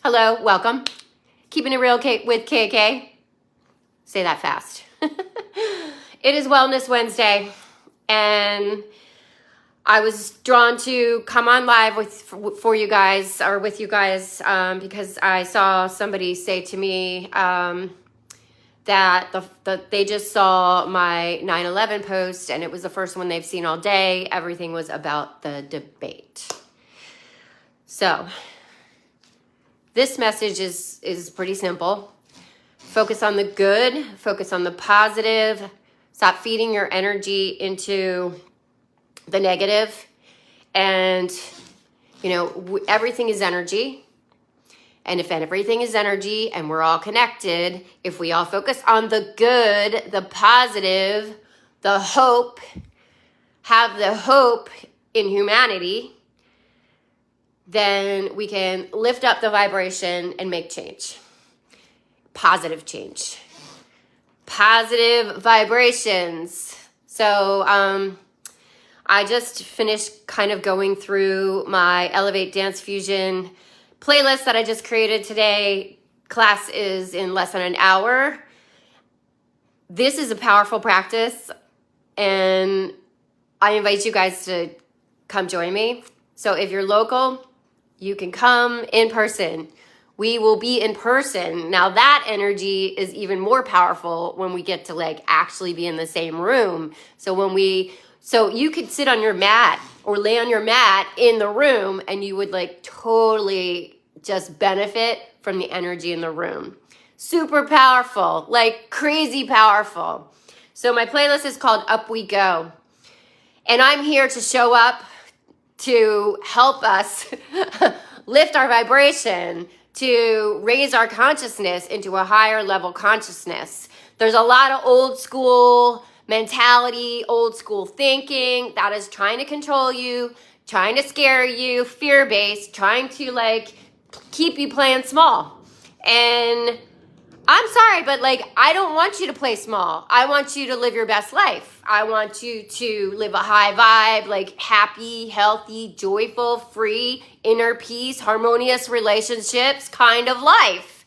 Hello, welcome. Keeping it real with KK. Say that fast. It is Wellness Wednesday, and I was drawn to come on live with you guys because I saw somebody say to me that they just saw my 9/11 post, and it was the first one they've seen all day. Everything was about the debate. So this message is pretty simple. Focus on the good, focus on the positive, stop feeding your energy into the negative. And, everything is energy. And if everything is energy and we're all connected, if we all focus on the good, the positive, the hope, have the hope in humanity, then we can lift up the vibration and make change. Positive change. Positive vibrations. So I just finished kind of going through my Elevate Dance Fusion playlist that I just created today. Class is in less than an hour. This is a powerful practice, and I invite you guys to come join me. So if you're local, you can come in person. We will be in person. Now that energy is even more powerful when we get to actually be in the same room. So you could sit on your mat or lay on your mat in the room, and you would totally just benefit from the energy in the room. Super powerful, crazy powerful. So my playlist is called Up We Go. And I'm here to show up to help us lift our vibration, to raise our consciousness into a higher level consciousness. There's a lot of old school mentality, old school thinking that is trying to control you, trying to scare you, fear-based, trying to keep you playing small. And I'm sorry, but I don't want you to play small. I want you to live your best life. I want you to live a high vibe, happy, healthy, joyful, free, inner peace, harmonious relationships kind of life.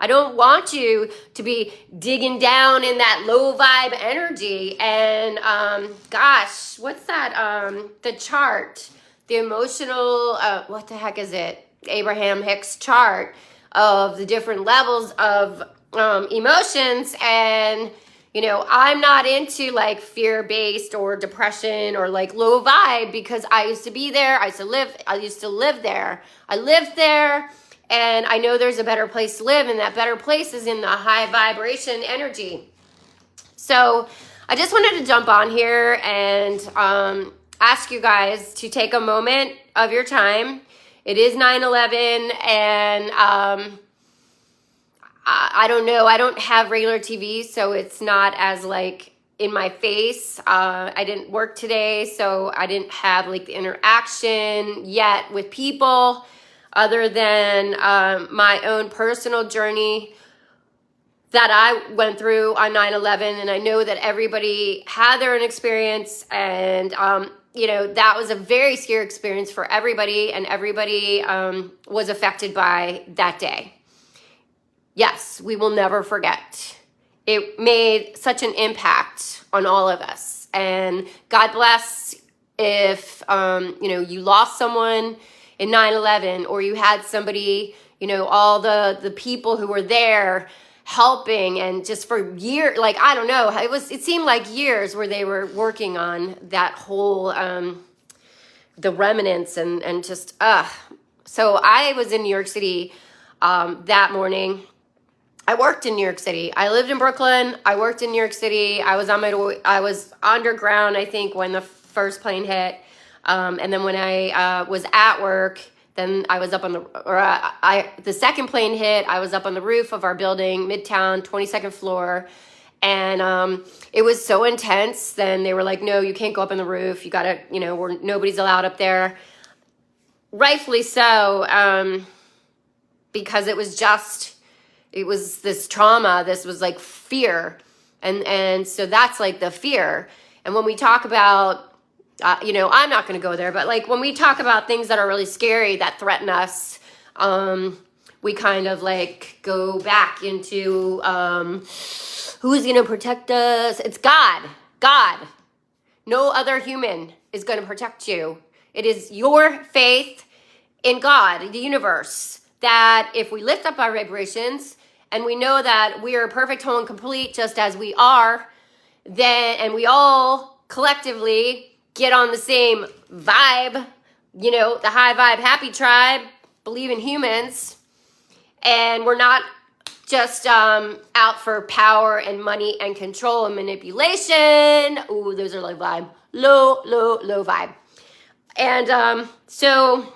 I don't want you to be digging down in that low vibe energy. And gosh, what's that? The chart, the emotional, what the heck is it? Abraham Hicks chart of the different levels of emotions. And I'm not into fear-based or depression or low vibe, because I used to be there. I used to live there. I lived there, and I know there's a better place to live, and that better place is in the high vibration energy. So I just wanted to jump on here and ask you guys to take a moment of your time. It is 9/11, and I don't know. I don't have regular TV, so it's not as in my face. I didn't work today, so I didn't have the interaction yet with people, other than my own personal journey that I went through on 9/11. And I know that everybody had their own experience, and that was a very scary experience for everybody, and everybody was affected by that day. Yes, we will never forget. It made such an impact on all of us. And God bless if, you lost someone in 9/11, or you had somebody, all the people who were there helping, and just for years, I don't know, it seemed like years where they were working on that whole, the remnants and just, So I was in New York City that morning. I worked in New York City. I lived in Brooklyn. I worked in New York City. I was underground, I think, when the first plane hit. And then when I was at work, then I was up on the second plane hit. I was up on the roof of our building, Midtown, 22nd floor. And it was so intense. Then they were like, no, you can't go up on the roof. You gotta, nobody's allowed up there. Rightfully so, because it was this trauma. This was fear. And so that's the fear. And when we talk about, I'm not going to go there, but when we talk about things that are really scary, that threaten us, we kind of like go back into who's going to protect us? It's God. God. No other human is going to protect you. It is your faith in God, the universe, that if we lift up our vibrations and we know that we are perfect, whole, and complete just as we are, then, and we all collectively get on the same vibe, you know, the high vibe, happy tribe, believe in humans, and we're not just out for power and money and control and manipulation. Ooh, those are low vibe. Low vibe. And so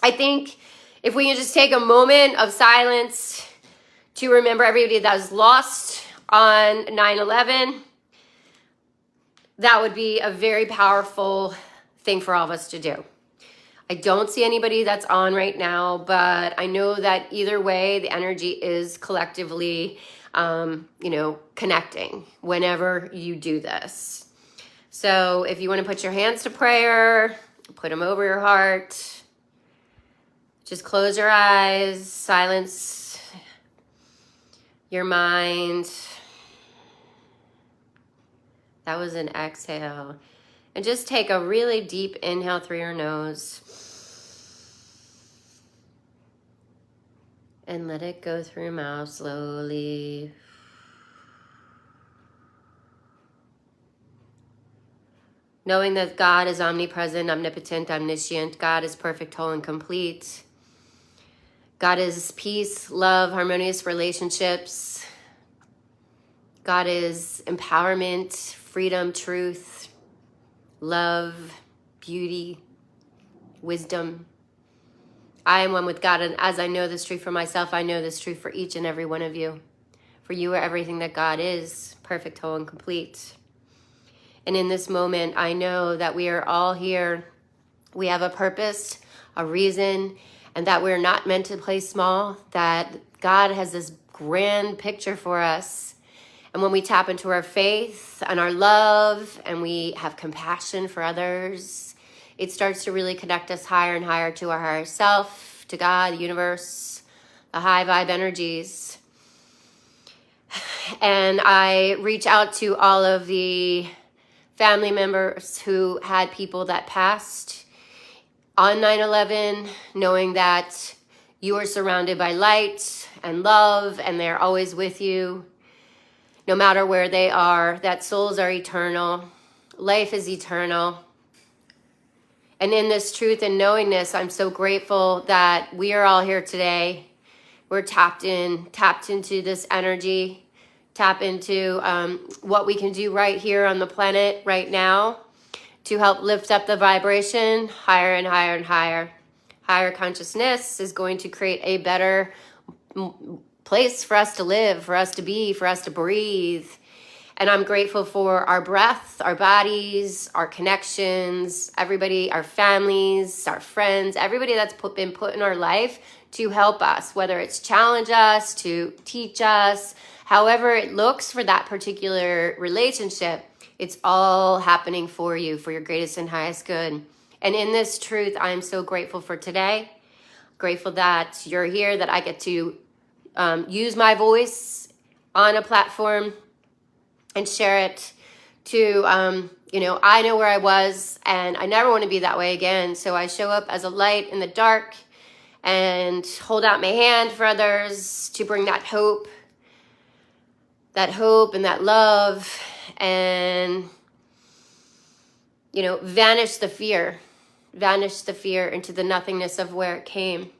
I think if we can just take a moment of silence to remember everybody that was lost on 9/11, that would be a very powerful thing for all of us to do. I don't see anybody that's on right now, but I know that either way, the energy is collectively, you know, connecting whenever you do this. So if you want to put your hands to prayer, put them over your heart. Just close your eyes, silence your mind. That was an exhale. And just take a really deep inhale through your nose. And let it go through your mouth slowly. Knowing that God is omnipresent, omnipotent, omniscient. God is perfect, whole, and complete. God is peace, love, harmonious relationships. God is empowerment, freedom, truth, love, beauty, wisdom. I am one with God, and as I know this truth for myself, I know this truth for each and every one of you. For you are everything that God is, perfect, whole, and complete. And in this moment, I know that we are all here. We have a purpose, a reason, and that we're not meant to play small, that God has this grand picture for us. And when we tap into our faith and our love and we have compassion for others, it starts to really connect us higher and higher to our higher self, to God, the universe, the high vibe energies. And I reach out to all of the family members who had people that passed on 9/11, knowing that you are surrounded by light and love and they're always with you, no matter where they are, that souls are eternal, life is eternal. And in this truth and knowingness, I'm so grateful that we are all here today. We're tapped into this energy, tap into what we can do right here on the planet right now to help lift up the vibration higher and higher and higher. Higher consciousness is going to create a better place for us to live, for us to be, for us to breathe. And I'm grateful for our breath, our bodies, our connections, everybody, our families, our friends, everybody that's been put in our life to help us, whether it's challenge us, to teach us, however it looks for that particular relationship, it's all happening for you, for your greatest and highest good. And in this truth, I'm so grateful for today. Grateful that you're here, that I get to use my voice on a platform and share it to, you know, I know where I was and I never want to be that way again. So I show up as a light in the dark and hold out my hand for others to bring that hope and that love and, you know, vanish the fear into the nothingness of where it came.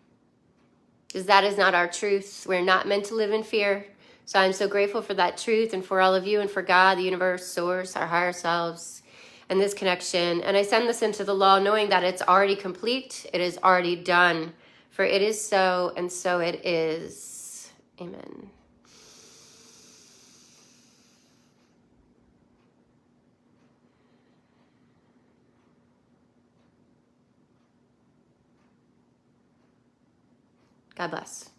Because that is not our truth. We're not meant to live in fear. So I'm so grateful for that truth and for all of you and for God, the universe, source, our higher selves, and this connection. And I send this into the law knowing that it's already complete. It is already done. For it is so, and so it is. Amen. God bless.